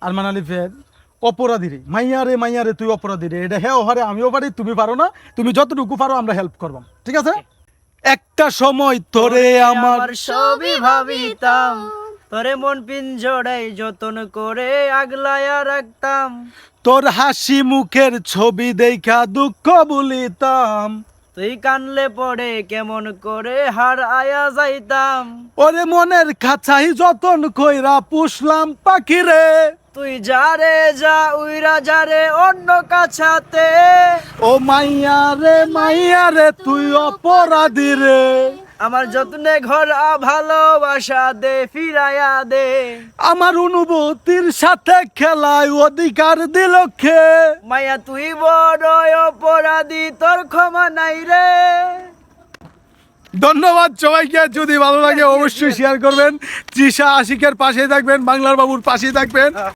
আরমান আলিফের অপরাধী রে, মাইয়া রে তুই অপরাধী রে, এটা হ্যাঁ হারে আমিও পারি, তুমি পারো না, তুমি যতটুকু পারো আমরা হেল্প করবাম, ঠিক আছে? একটা সময় তোরে আমার সবই ভাবিতাম, তোরে মন পিঞ্জড়াই যতন করে আগলায়া রাখতাম। তোর হাসি মুখের ছবি দেখা দুঃখ বলিতাম, তুই কানলে পড়ে কেমন করে হার আয়া যাইতাম। ওরে মনের খাঁচাই যতন কইরা পুষলাম পাখি রে। তুই যারে যা উইরা যারে অন্য কাছাতে, ও মাইয়া রে তুই অপরাধী রে। আমার যত্নে ঘর ভালোবাসা দে ফিরাইয়া দে। আমার অনুভূতির সাথে খেলায় অধিকার দিল খে। মায়া তুই বড় অপরাধী, তোর ক্ষমা নাই রে। ধন্যবাদ সবাইকে, যদি ভালো লাগে অবশ্যই শেয়ার করবেন, তৃষা আশিকের পাশে থাকবেন, বাংলার বাবুর পাশে থাকবেন।